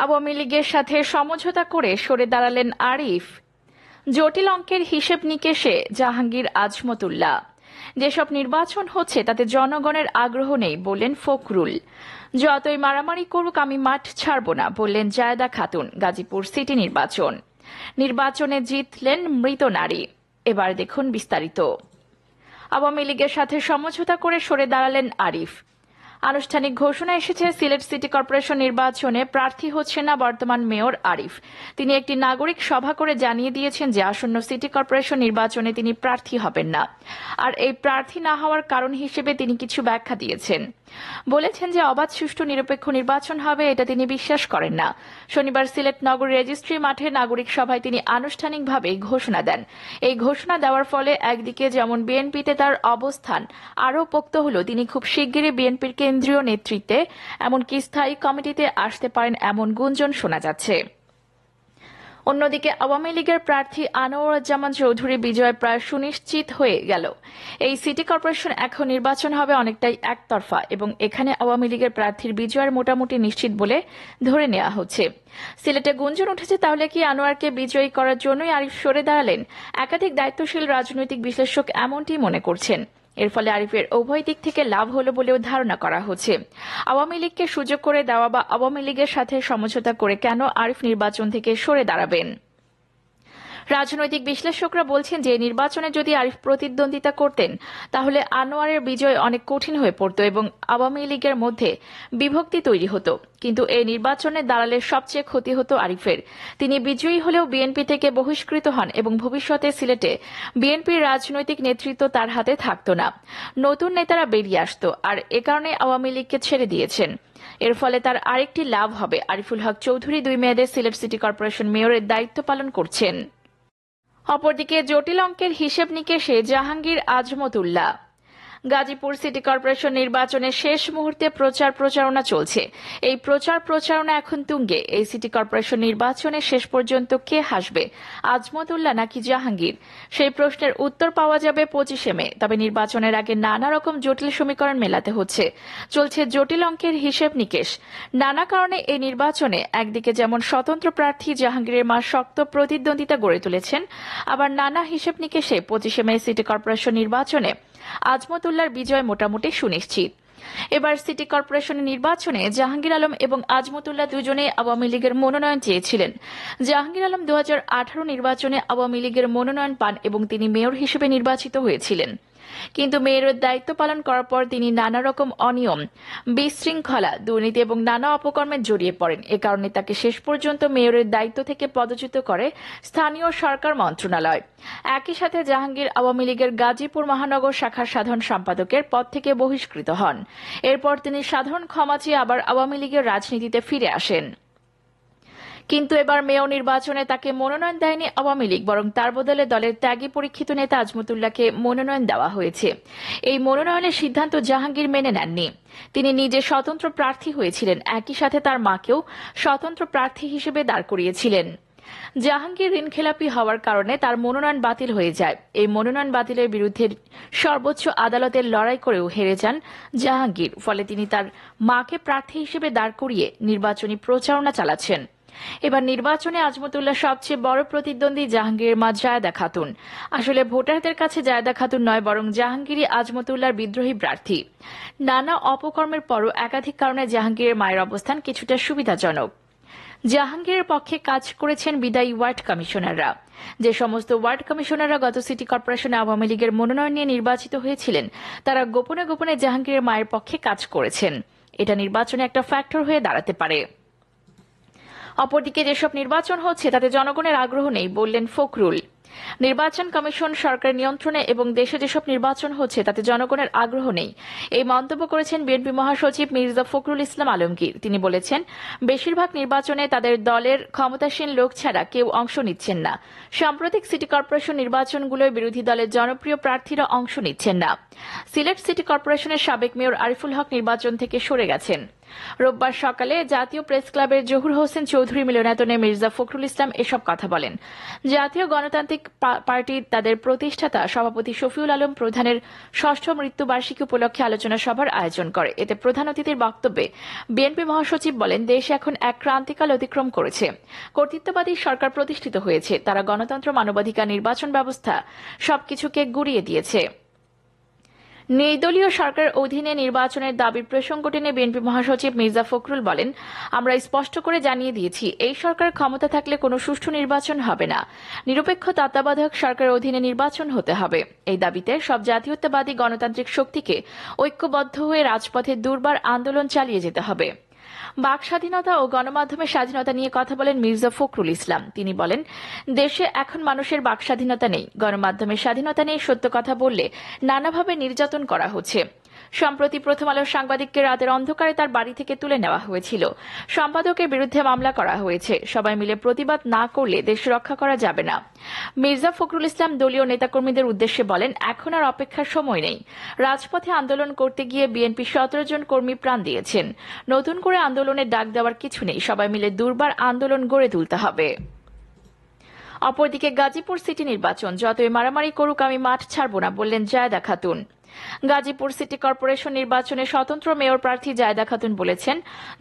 আওয়ামী লীগের সাথে সমঝোতা করে সরে দাঁড়ালেন আরিফ। জটিল অঙ্কের হিসেব নিকেশে জাহাঙ্গীর আজমতুল্লাহ। যেসব নির্বাচন হচ্ছে তাতে জনগণের আগ্রহ নেই বললেন ফখরুল। যতই মারামারি করুক আমি মাঠ ছাড়ব না বললেন জায়েদা খাতুন। গাজীপুর সিটি নির্বাচনে জিতলেন মৃত নারী। এবার দেখুন বিস্তারিত। আওয়ামী লীগের সাথে সমঝোতা করে সরে দাঁড়ালেন আরিফ। আনুষ্ঠানিক ঘোষণা এসেছে, সিলেট সিটি কর্পোরেশন নির্বাচনে প্রার্থী হচ্ছেন না বর্তমান মেয়র আরিফ। তিনি একটি নাগরিক সভা করে জানিয়ে দিয়েছেন যে আসন্ন সিটি কর্পোরেশন নির্বাচনে তিনি প্রার্থী হবেন না। আর এই প্রার্থী না হওয়ার কারণ হিসেবে তিনি কিছু ব্যাখ্যা দিয়েছেন। বলেছেন যে অবাধ, সুষ্ঠু, নিরপেক্ষ নির্বাচন হবে এটা তিনি বিশ্বাস করেন না। শনিবার সিলেট নগর রেজিস্ট্রি মাঠে নাগরিক সভায় তিনি আনুষ্ঠানিকভাবে ঘোষণা দেন। এই ঘোষণা দেওয়ার ফলে একদিকে যেমন বিএনপিতে তার অবস্থান আরও পোক্ত হল, তিনি খুব শিগগিরই বিএনপির কেন্দ্রীয় নেতৃত্বে এমনকি স্থায়ী কমিটিতে আসতে পারেন এমন গুঞ্জন শোনা যাচ্ছে। অন্যদিকে আওয়ামী লীগের প্রার্থী আনোয়ারুজ্জামান চৌধুরী বিজয় প্রায় সুনিশ্চিত হয়ে গেল। এই সিটি কর্পোরেশন এখন নির্বাচন হবে অনেকটাই একতরফা এবং এখানে আওয়ামী লীগের প্রার্থীর বিজয়ের মোটামুটি নিশ্চিত বলে ধরে নেওয়া হচ্ছে। সিলেটে গুঞ্জন উঠেছে, তাহলে কি আনোয়ারকে বিজয়ী করার জন্যই আরিফ সরে দাঁড়ালেন? একাধিক দায়িত্বশীল রাজনৈতিক বিশ্লেষক এমনটি মনে করছেন। এর ফলে আরিফের উভয় দিক থেকে লাভ হলো বলেও ধারণা করা হচ্ছে। আওয়ামী লীগকে সুযোগ করে দেওয়া বা আওয়ামী লীগের সাথে সমঝোতা করে কেন আরিফ নির্বাচন থেকে সরে দাঁড়াবেন? রাজনৈতিক বিশ্লেষকরা বলছেন যে নির্বাচনে যদি আরিফ প্রতিদ্বন্দ্বিতা করতেন তাহলে আনোয়ারের বিজয় অনেক কঠিন হয়ে পড়ত এবং আওয়ামী লীগের মধ্যে বিভক্তি তৈরি হতো। কিন্তু এই নির্বাচনে দাঁড়ালে সবচেয়ে ক্ষতি হতো আরিফের। তিনি বিজয়ী হলেও বিএনপি থেকে বহিষ্কৃত হন এবং ভবিষ্যতে সিলেটে বিএনপির রাজনৈতিক নেতৃত্ব তার হাতে থাকত না। নতুন নেতারা বেরিয়ে আসতো, আর এ কারণে আওয়ামী লীগকে ছেড়ে দিয়েছেন। এর ফলে তার আরেকটি লাভ হবে। আরিফুল হক চৌধুরী 2 মেয়াদে সিলেট সিটি কর্পোরেশন মেয়রের দায়িত্ব পালন করছেন। অপরদিকে জটিল অঙ্কের হিসেব নিকেশে জাহাঙ্গীর আজমতুল্লাহ। গাজীপুর সিটি কর্পোরেশন নির্বাচনের শেষ মুহূর্তে প্রচারণা চলছে। এই প্রচারণা এখন তুঙ্গে। এই সিটি কর্পোরেশন নির্বাচনে শেষ পর্যন্ত কে হাসবে, আজমতুল্লাহ নাকি জাহাঙ্গীর? সেই প্রশ্নের উত্তর পাওয়া যাবে 25 মে। তবে নির্বাচনের আগে নানা রকম জটিল সমীকরণ মেলাতে হচ্ছে। চলছে জটিল অঙ্কের হিসেব নিকেশ। নানা কারণে এই নির্বাচনে একদিকে যেমন স্বতন্ত্র প্রার্থী জাহাঙ্গীরের মা শক্ত প্রতিদ্বন্দ্বিতা গড়ে তুলেছেন, আবার নানা হিসেব নিকেশে 25 মে সিটি কর্পোরেশন নির্বাচনে আজমতুল্লাহর বিজয় মোটামুটি সুনিশ্চিত। এবার সিটি কর্পোরেশনের নির্বাচনে জাহাঙ্গীর আলম এবং আজমতুল্লাহ দুজনেই আওয়ামী লীগের মনোনয়ন চেয়েছিলেন। জাহাঙ্গীর আলম 2018 নির্বাচনে আওয়ামী লীগের মনোনয়ন পান এবং তিনি মেয়র হিসেবে নির্বাচিত হয়েছিলেন। কিন্তু মেয়রের দায়িত্ব পালন করার পর তিনি নানা রকম অনিয়ম, বিশৃঙ্খলা, দুর্নীতি এবং নানা অপকর্মে জড়িয়ে পড়েন। এ কারণে তাকে শেষ পর্যন্ত মেয়রের দায়িত্ব থেকে পদচ্যুত করে স্থানীয় সরকার মন্ত্রণালয়। একই সাথে জাহাঙ্গীর আওয়ামী লীগের গাজীপুর মহানগর শাখার সাধারণ সম্পাদকের পদ থেকে বহিষ্কৃত হন। এরপর তিনি সাধারণ ক্ষমা চেয়ে আবার আওয়ামী লীগের রাজনীতিতে ফিরে আসেন। কিন্তু এবার মেয়র নির্বাচনে তাকে মনোনয়ন দেয়নি আওয়ামী লীগ, বরং তার বদলে দলের ত্যাগী পরীক্ষিত নেতা আজমতুল্লাহকে মনোনয়ন দেওয়া হয়েছে। এই মনোনয়নের সিদ্ধান্ত জাহাঙ্গীর মেনে নেননি। তিনি নিজে স্বতন্ত্র প্রার্থী হয়েছিলেন, একই সাথে তার মাকেও স্বতন্ত্র প্রার্থী হিসেবে দাঁড় করিয়েছিলেন। জাহাঙ্গীর ঋণখেলাপি হওয়ার কারণে তার মনোনয়ন বাতিল হয়ে যায়। এই মনোনয়ন বাতিলের বিরুদ্ধে সর্বোচ্চ আদালতের লড়াই করেও হেরে যান জাহাঙ্গীর। ফলে তিনি তার মাকে প্রার্থী হিসেবে দাঁড় করিয়ে নির্বাচনী প্রচারণা চালাচ্ছেন। এবার নির্বাচনে আজমতুল্লাহ সবচেয়ে বড় প্রতিদ্বন্দ্বী জাহাঙ্গীরের মা জায়েদা খাতুন। আসলে ভোটারদের কাছে জায়েদা খাতুন নয়, বরং জাহাঙ্গীরই আজমতুল্লাহর বিদ্রোহী প্রার্থী। নানা অপকর্মের পরও একাধিক কারণে জাহাঙ্গীরের মায়ের অবস্থান কিছুটা সুবিধাজনক। জাহাঙ্গীরের পক্ষে কাজ করেছেন বিদায়ী ওয়ার্ড কমিশনাররা। যে সমস্ত ওয়ার্ড কমিশনাররা গত সিটি কর্পোরেশনে আওয়ামী লীগের মনোনয়ন নিয়ে নির্বাচিত হয়েছিলেন, তারা গোপনে গোপনে জাহাঙ্গীরের মায়ের পক্ষে কাজ করেছেন। এটা নির্বাচনে একটা ফ্যাক্টর হয়ে দাঁড়াতে পারে। অপরদিকে যেসব নির্বাচন হচ্ছে তাতে জনগণের আগ্রহ নেই বললেন ফখরুল। নির্বাচন কমিশন সরকারের নিয়ন্ত্রণে এবং দেশে যেসব নির্বাচন হচ্ছে তাতে জনগণের আগ্রহ নেই, এই মন্তব্য করেছেন বিএনপি মহাসচিব মির্জা ফখরুল ইসলাম আলমগীর। তিনি বলেছেন, বেশিরভাগ নির্বাচনে তাদের দলের ক্ষমতাসীন লোক ছাড়া কেউ অংশ নিচ্ছেন না। সাম্প্রতিক সিটি কর্পোরেশন নির্বাচনগুলোয় বিরোধী দলের জনপ্রিয় প্রার্থীরা অংশ নিচ্ছেন না। সিলেট সিটি কর্পোরেশনের সাবেক মেয়র আরিফুল হক নির্বাচন থেকে সরে গেছেন। রোববার সকালে জাতীয় প্রেস ক্লাবের জহুর হোসেন চৌধুরী মিলনায়তনে মির্জা ফখরুল ইসলাম এসব কথা বলেন। জাতীয় গণতান্ত্রিক পার্টি তাদের প্রতিষ্ঠাতা সভাপতি শফিউল আলম প্রধানের ৬ষ্ঠ মৃত্যুবার্ষিকী উপলক্ষে আলোচনা সভার আয়োজন করে। এতে প্রধান অতিথির বক্তব্যে বিএনপি মহাসচিব বলেন, দেশ এখন এক ক্রান্তিকাল অতিক্রম করেছে। কর্তৃত্ববাদী সরকার প্রতিষ্ঠিত হয়েছে। তারা গণতন্ত্র, মানবাধিকার, নির্বাচন ব্যবস্থা সবকিছুকে গুড়িয়ে দিয়েছে। নির্দলীয় সরকারের অধীনে নির্বাচনের দাবির প্রসঙ্গ টেনে বিএনপি মহাসচিব মির্জা ফখরুল বলেন, আমরা স্পষ্ট করে জানিয়ে দিয়েছি, এই সরকার ক্ষমতা থাকলে কোনো সুষ্ঠু নির্বাচন হবে না। নিরপেক্ষ তত্ত্বাবধায়ক সরকারের অধীনে নির্বাচন হতে হবে। এই দাবিতে সব জাতীয়তাবাদী গণতান্ত্রিক শক্তিকে ঐক্যবদ্ধ হয়ে রাজপথে দুর্বার আন্দোলন চালিয়ে যেতে হবে। বাক স্বাধীনতা ও গণমাধ্যমের স্বাধীনতা নিয়ে কথা বলেন মির্জা ফখরুল ইসলাম। তিনি বলেন, দেশে এখন মানুষের বাক স্বাধীনতা নেই, গণমাধ্যমের স্বাধীনতা নেই। সত্য কথা বললে নানাভাবে নির্যাতন করা হচ্ছে। সম্প্রতি প্রথম আলোর সাংবাদিককে রাতের অন্ধকারে তার বাড়ি থেকে তুলে নেওয়া হয়েছিল। সম্পাদকের বিরুদ্ধে মামলা করা হয়েছে। সবাই মিলে প্রতিবাদ না করলে দেশ রক্ষা করা যাবে না। মির্জা ফখরুল ইসলাম দলীয় নেতাকর্মীদের উদ্দেশ্যে বলেন, এখন আর অপেক্ষার সময় নেই। রাজপথে আন্দোলন করতে গিয়ে বিএনপি ১৭ জন কর্মী প্রাণ দিয়েছেন। নতুন করে আন্দোলনের ডাক দেওয়ার কিছু নেই। সবাই মিলে দুর্বার আন্দোলন গড়ে তুলতে হবে। অপরদিকে গাজীপুর সিটি নির্বাচন যতই মারামারি করুক আমি মাঠ ছাড়ব না, বললেন জায়েদা খাতুন। গাজীপুর সিটি কর্পোরেশন নির্বাচনে স্বতন্ত্র মেয়র প্রার্থী জায়েদা খাতুন বলেছেন,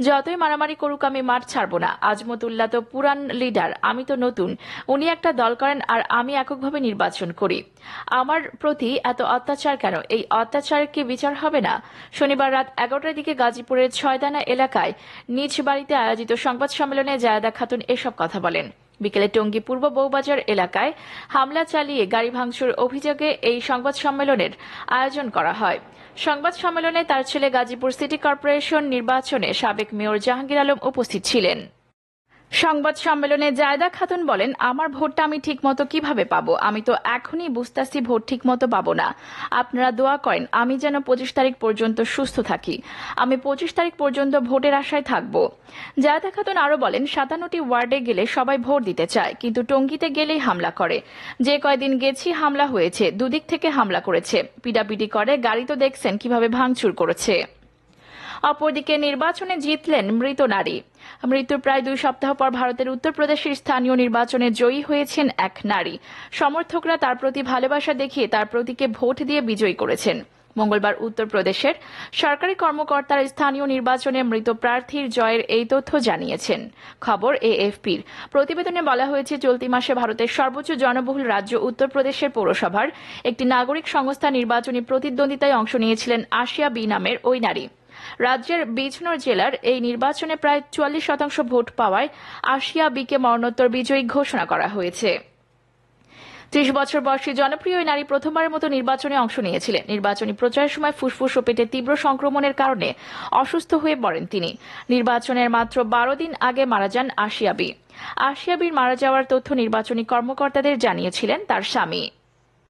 যতই মারামারি করুক আমি মাঠ ছাড়ব না। আজমতুল্লাহ তো পুরান লিডার, আমি তো নতুন। উনি একটা দল করেন আর আমি এককভাবে নির্বাচন করি। আমার প্রতি এত অত্যাচার কেন? এই অত্যাচারের কি বিচার হবে না? শনিবার রাত 11টার দিকে গাজীপুরের ছয়দানা এলাকায় নিজ বাড়িতে আয়োজিত সংবাদ সম্মেলনে জায়েদা খাতুন এসব কথা বলেন। বিকেলে টঙ্গী পূর্ব বউবাজার এলাকায় হামলা চালিয়ে গাড়ি ভাঙচুর অভিযোগে এই সংবাদ সম্মেলনের আয়োজন করা হয়। সংবাদ সম্মেলনে তার ছেলে গাজীপুর সিটি কর্পোরেশন নির্বাচনে সাবেক মেয়র জাহাঙ্গীর আলম উপস্থিত ছিলেন। সংবাদ সম্মেলনে জায়েদা খাতুন বলেন, আমার ভোটটা আমি ঠিকমতো কিভাবে পাবো? আমি তো এখনই বুঝতাছি ভোট ঠিকমতো পাবো না। আপনারা দোয়া করেন আমি যেন 25 তারিখ পর্যন্ত সুস্থ থাকি। আমি 25 তারিখ পর্যন্ত ভোটের আশায় থাকব। জায়েদা খাতুন আরো বলেন, 57টি ওয়ার্ডে গেলে সবাই ভোট দিতে চায়, কিন্তু টঙ্গীতে গেলেই হামলা করে। যে কয়দিন গেছি হামলা হয়েছে, দুদিক থেকে হামলা করেছে, পিটাপিটি করে, গাড়ি তো দেখছেন কিভাবে ভাঙচুর করেছে। অপরদিকে নির্বাচনে জিতলেন মৃত নারী। মৃত্যুর প্রায় 2 সপ্তাহ পর ভারতের উত্তরপ্রদেশের স্থানীয় নির্বাচনে জয়ী হয়েছেন এক নারী। সমর্থকরা তার প্রতি ভালোবাসা দেখিয়ে তার প্রতীকে ভোট দিয়ে বিজয়ী করেছেন। মঙ্গলবার উত্তরপ্রদেশের সরকারি কর্মকর্তারা স্থানীয় নির্বাচনে মৃত প্রার্থীর জয়ের এই তথ্য জানিয়েছেন। খবর এএফপির। প্রতিবেদনে বলা হয়েছে, চলতি মাসে ভারতের সর্বোচ্চ জনবহুল রাজ্য উত্তরপ্রদেশের পৌরসভার একটি নাগরিক সংস্থা নির্বাচনী প্রতিদ্বন্দ্বিতায় অংশ নিয়েছিলেন আসিয়া বি নামের ওই নারী। রাজ্যের বিজনোর জেলার এই নির্বাচনে প্রায় 44% ভোট পাওয়ায় আসিয়া বিকে মরণোত্তর বিজয়ী ঘোষণা করা হয়েছে। 30 বছর বয়সী জনপ্রিয় ওই নারী প্রথমবারের মতো নির্বাচনে অংশ নিয়েছিলেন। নির্বাচনী প্রচারের সময় ফুসফুস ও পেটে তীব্র সংক্রমণের কারণে অসুস্থ হয়ে পড়েন তিনি। নির্বাচনের মাত্র 12 দিন আগে মারা যান আসিয়া বি। আসিয়া বির মারা যাওয়ার তথ্য নির্বাচনী কর্মকর্তাদের জানিয়েছিলেন তার স্বামী।